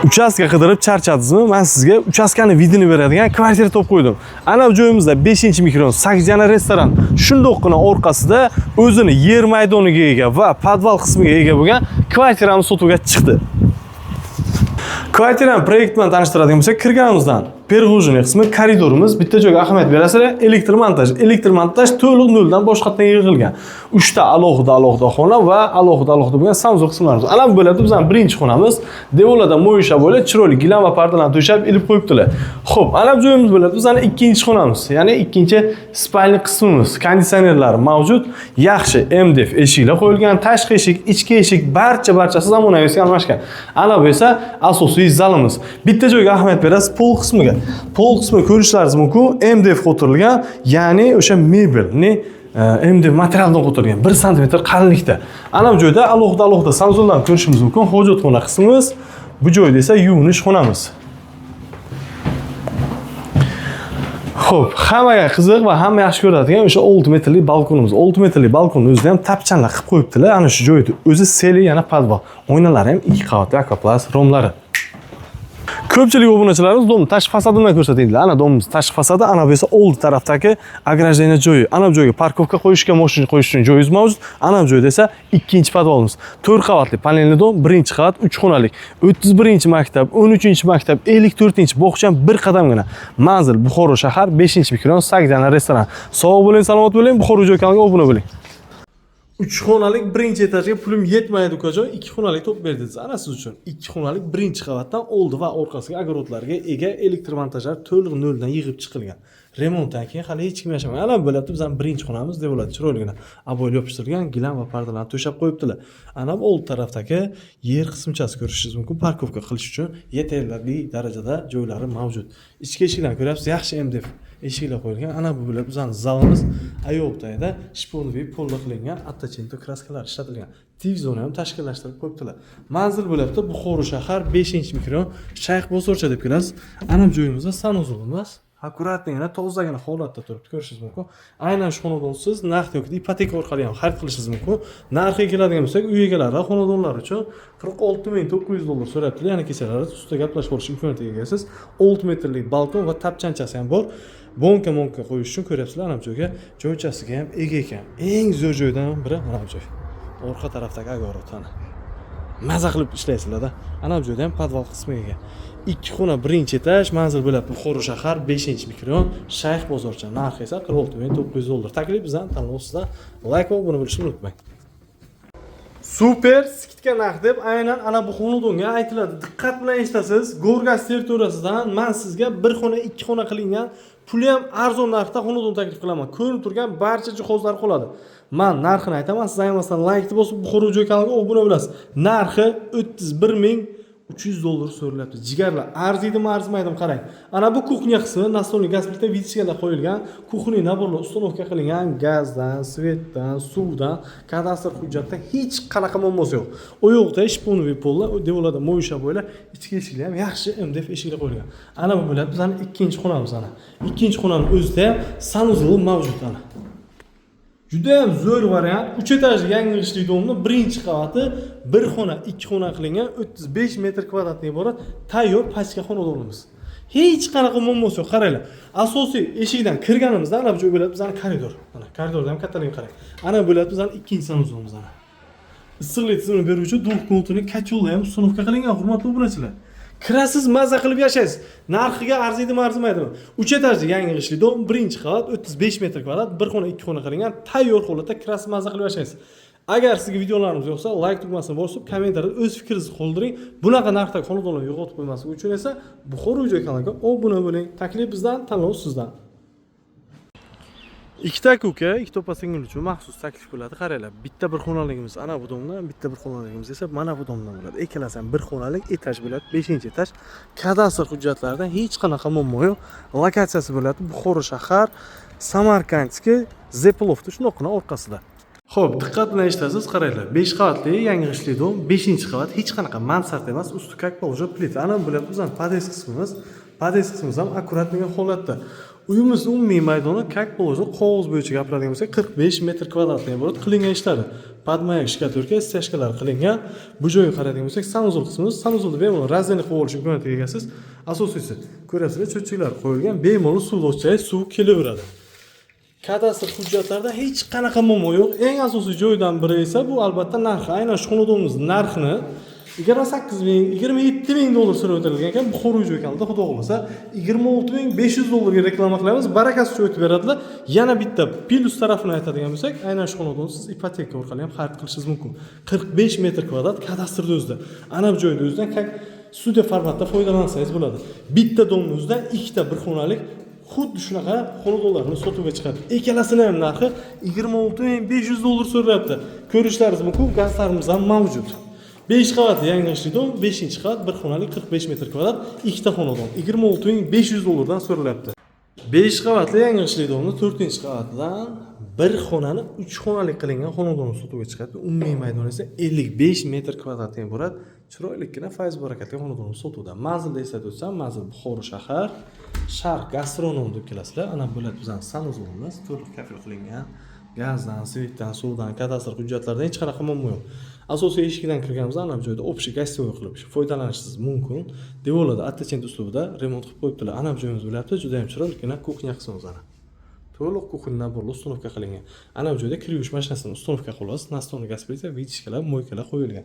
Uchastka qidirib charchadingizmi? Men sizga uchastkani videoni beradigan kvartira topib qo'ydim. Ana bu joyimizda 5-mikron 8 jana restoran, shundoqqina orqasida o'zini yer maydoniga ega va podval qismiga ega bo'lgan kvartiramiz sotuvga chiqdi. Kvartirani proyekt bilan tanishtiradigan bo'lsak, kirganimizdan perg'ujniy qismi koridorimiz, bitta joyga ahamiyat berasizlar, elektr montaj. Elektr montaj to'liq noldan boshqatdan yig'ilgan. 3 ta alohida xona va alohida bo'lgan sanuzor qismlarimiz. Ana bu bo'ladi bizning birinchi xonamiz. Devorlarda mo'ysha bo'lib, chiroyli gilam va pardalarni to'shab ilib qo'yibdilar. Xo'p, ana bu joyimiz bo'ladi bizning ikkinchi xonamiz, ya'ni ikkinchi spalni qismimiz. Konditsionerlar mavjud, yaxshi MDF eshiklar qo'yilgan, tashqi eshik, ichki eshik barchasi zamonaviy almashgan. Ana bu esa asosiy zalimiz. Bitta joyga ahamiyat berasiz pol qismiga. Pol qismi ko'rishlaringiz mumkin, MDF qo'tirilgan, ya'ni o'sha mebelni MDF materialdan qo'tirilgan 1 sm qalinlikda. Ana bu joyda alohida sanuzorlarni ko'rishimiz mumkin. Hojatxona qismimiz, bu joyda esa yuvinish xonamiz. Xo'p, hammaga qiziq va hamma yaxshi ko'radigan o'sha 6 metrli balkonimiz. 6 metrli balkonni o'zida ham tapchanlar qilib qo'yibdilar. Ana shu joyda o'zi seli yana podval. Oynalari ham 2 qavatli akoplast romlari. Ko'pchilik obunachilarimiz domni tashqi fasadidan ko'rsatadilar. Ana domimiz tashqi fasadi, ana bu esa old tarafdagi agrajeniya joyi. Ana bu joyga parkovka qo'yishga, mashina qo'yish uchun joyingiz mavjud. Ana bu joyda esa ikkinchi podvalimiz. 4 qavatli panelli dom, birinchi qavat 3 xonalik. 31-maktab, 13-maktab, 54-bog'cha bir qadamgina. Manzil Buxoro shahar, 5-mikron 8 jana restoran. Sog' bo'ling, salomat bo'ling, Buxoro joy kanaliga obuna bo'ling. 3 xonalik birinchi etajga pulim yetmaydi ukajon, 2 xonalik topib berdingiz. Ana siz uchun 2 xonalik birinchi qavatdan oldi va orqasiga огородlarga ega elektr montajlar to'liq noldan yig'ib chiqilgan. Remontdan keyin hali hech kim yashamagan. Ana bu bo'ladi bizning birinchi xonamiz deb bo'ladi. Chiroyligina aboyli yopishtirilgan gilam va pardalarni to'shab qo'yibdilar. Ana bu old tarafdagi yer qismchasi ko'rishingiz mumkin. Parkovka qilish uchun yetarli darajada joylari mavjud. Ichki eshiklarni ko'ryapsiz, yaxshi MDF eshiklar qo'yilgan. Ana bu bo'lib bizning zalimiz ayobdayda shponviy polda qilingan, attachento kraskalar ishlatilgan. Televizorni ham tashkillashtirib qo'yibdilar. Manzil bo'libdi Buxoro shahar, 5-mikron Shayx bozorcha deb kelasiz. Ana bu joyimizda sanuzorimiz akkuratligina tozagina holatda turibdi, ko'rishingiz mumkin. Aynan shu xonadonni siz naqd yoki ipoteka orqali ham xarid qilishingiz mumkin. Narxiga keladigan bo'lsak, uy egalari xonadonlar uchun 46900 dollar so'rayaptilar. Yana kechalar ustida gaplashib olish imkoniyatiga egasiz. 6 metrlik balkon va tapchanchasi ham bor. Bonka qo'yish uchun ko'ryapsizlar, ana bu joyga joychasiga ham ega ekan. Eng zo'r joydan biri mana bu joy. Orqa tarafdagi огородxona. Maza qilib ishlaysizlar-da. Ana bu joyda ham podval qismiga ega. 2 xona birinchi etaj, manzil bo'lib Buxoro shahar, 5-mikron Shayx bozorcha. Narxi esa 46900 dollar. Taklif bizdan tanlovsizdan like va obuna bo'lishni unutmang. Super skidka narx deb aynan ana bu xonadonga aytiladi. Diqqat bilan eshitasiz. Gorgas territoriyasidan men sizga 1 xona, 2 xona qilingan, puli ham arzon narxda xonadon taklif qilaman. Ko'rinib turgan barcha jihozlar qoladi. Men narxini aytaman, siz aytmasdan like bosib Buxoro joy kanaliga obuna bo'lasiz. Narxi 31300 dollar so'raladi. Jigarlar arziydimi, arzimaydimi qarang. Ana bu kuxnya qismi, настольный gaz plita vitskalar qo'yilgan, kuxniy naborlar ustanovka qilingan, gazdan, svetdan, suvdan, kadastr hujjatdan hech qanaqa muammosi yo'q. O yo'qda shponviy pollar, devorlarda mo'ysha bo'ylar, ichki eshiklar ham yaxshi MDF eshiklar qo'yilgan. Ana bu bo'ladi bizning ikkinchi xonamiz ana. Ikkinchi xonaning o'zida ham sanuzor mavjud ana. Juda ham zo'r variant. 3 etajli yangi ishli domni birinchi qavati, 1 xona, 2 xona qilingan 35 metr kvadratdan iborat tayyor pastga xonadonimiz. Hech qanaqa muammosi yo'q, qaranglar. Asosiy eshikdan kirganimizda ana bu joy bo'ladi bizning koridor. Mana koridorda ham kattaligini qarang. Ana bo'ladi bizning ikkinchi sanuzorimiz ana. Issiqlik tizimini beruvchi duh kontuni kachollar ham ustanovka qilingan, hurmatli obunachilar. Kirasiz, maza qilib yashaysiz. Narxiga arziydimi, arzimaydimi? 3 etajli yangi ishli dom, birinchi qavat, 35 metr kvadrat, 1 xona, 2 xona qilingan, tayyor holatda kirasiz, maza qilib yashaysiz. Agar sizga videolarimiz yoqsa, like tugmasini bosib, kommentariyada o'z fikringizni qoldiring. Bunaqa narxdagi xonadonlarni yo'qotib qo'ymaslik uchun esa Buxoro joy kanaliga obuna bo'ling. Taklif bizdan, tanlov sizdan. Ikkita uka, ikkita opa-singil uchun maxsus taklif bo'ladi. Qaranglar, bitta bir xonaligimiz ana bu domdan, bitta bir xonaligimiz esa mana bu domdan bo'ladi. Ikkalasi ham bir xonalik, etaj bo'ladi, 5-etaj. Kadastr hujjatlaridan hech qanaqa muammo yo'q. Lokatsiyasi bo'ladi Buxoro shahar, Samarkandskiy, Zeplovda shunaqina orqasida. Xo'p, diqqat bilan eshitasiz, qaranglar. 5 qavatli yangi ishli dom, 5-qavat, hech qanaqa mansard emas, usti как положено plita. Ana bu bo'ladi bizning podest qismimiz. Podest qismimiz ham akkurat degan holatda. Uyimizni umumiy maydoni как положено qog'oz bo'yicha gapiradigan bo'lsak 45 metr kvadratli iborat qilingan ishlari. Podmayak shkatulka, steshkalar qilingan. Bu joyga qaraydigan bo'lsak, sanuzul qismimiz, sanuzulda bemalol razvenni qo'yib olish imkoniyatiga egasiz. Asosiysi, ko'rasizlar, cho'tchiklar qo'yilgan, bemalol suv o'tchay, suv kelaveradi. Kadastr hujjatlarda hech qanaqa muammo yo'q. Eng asosiy joydan biri esa bu albatta narxi. Aynan shu xonadonimizning narxini 28 ming, 27 ming dollar so'rab o'tilgan ekan. Bu xo'roy joy ekanida, xudo xolasa 26.500 dollarga reklama qilamiz. Barakasi o'tib beradilar. Yana bitta plus tarafini aytadigan bo'lsak, aynan shu xonadonni siz ipoteka orqali ham xarid qilishingiz mumkin. 45 metr kvadrat kadastrda o'zida. Ana bu joyda o'zidan studiya formatda foydalansangiz bo'ladi. Bitta domni o'zidan ikkita bir xonalik xuddi shunaqa xonadonlarni sotuvga chiqadi. Ikkalasini ham narxi 26.500 dollar so'rayapti. Ko'rishlaringiz mumkin, gazlarimiz ham mavjud. 5 qavatli yangi ishli dom, 5-qavat, bir xonalik 45 metr kvadrat, ikkita xonadon 26.500 dollardan so'ralyapti. 5 qavatli yangi ishli domni 4-qavatdan bir xonani 3 xonalik qilingan xonadonni sotuvga chiqadi. Umumiy maydon esa 55 metr kvadratga iborat chiroylikgina fayz barakatli xonadonni sotuvda. Manzilda eslatib o'tsam, manzil Buxoro shahar, Sharq gastronom deb kelasizlar. Ana bo'ladi bizning sanuzulimiz, to'liq kafil qilingan. Gazdan, svetdan, suvdan, kadastr hujjatlardan hech qanaqa muammo yo'q. Asosiy eshikdan kirganimizda ana bu joyda общий гостевой qilib foydalanishingiz mumkin. Devorlarda attachment uslubida remont qilib qo'yibdilar. Ana bu joyimiz bo'lyapti, juda ham chiroylikgina kuxnya qismimiz ana. To'liq kuxnya naborli ustunovka qilingan. Ana bu joyda kir yuvish mashinasini ustunovka qilasiz, настольный gaz plita, vitishkalar, moykalar qo'yilgan.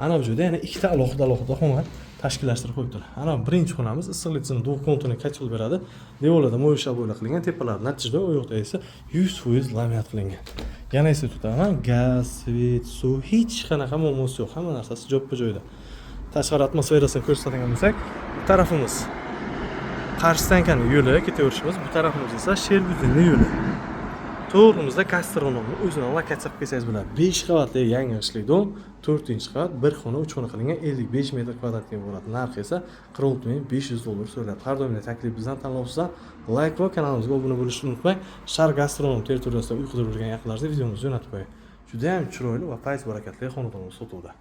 Ana bu joyda yana ikkita alohida xona tashkillashtirib qo'yibdilar. Ana birinchi xonamiz issiqlikni двухконтурный котел beradi. Devorlarda mo'y shaboylar qilingan, tepalari natijada u yoqda esa 100% laminat qilingan. Yana eslatib o'taman, gaz, svet, suv hech qanaqa muammosi yo'q. Hamma narsasi joyda. Tashqari atmosferasini ko'rsatadigan bo'lsak, bu tarafimiz Qarshi stankani yo'li ketaverishimiz, bu tarafimiz esa Sherbuzinning yo'li. To'g'rimizda gastronomni o'zini lokatsiya qilib kelsangiz bo'ladi. 5 qavatli yangi ishli dom, 4-qavat, bir xona, 3 xona qilingan 55 metr kvadratga iborat. Narxi esa 46.500 dollar so'raladi. Har doimgidek taklif bizdan tanlovsizdan like va kanalimizga obuna bo'lishni unutmang. Sharq gastronom territoriyasida uy qidirib yurgan yaqinlaringizga videomizni jo'natib qo'ying. Juda ham chiroyli va fayz barakatli xonadonlar sotuvda.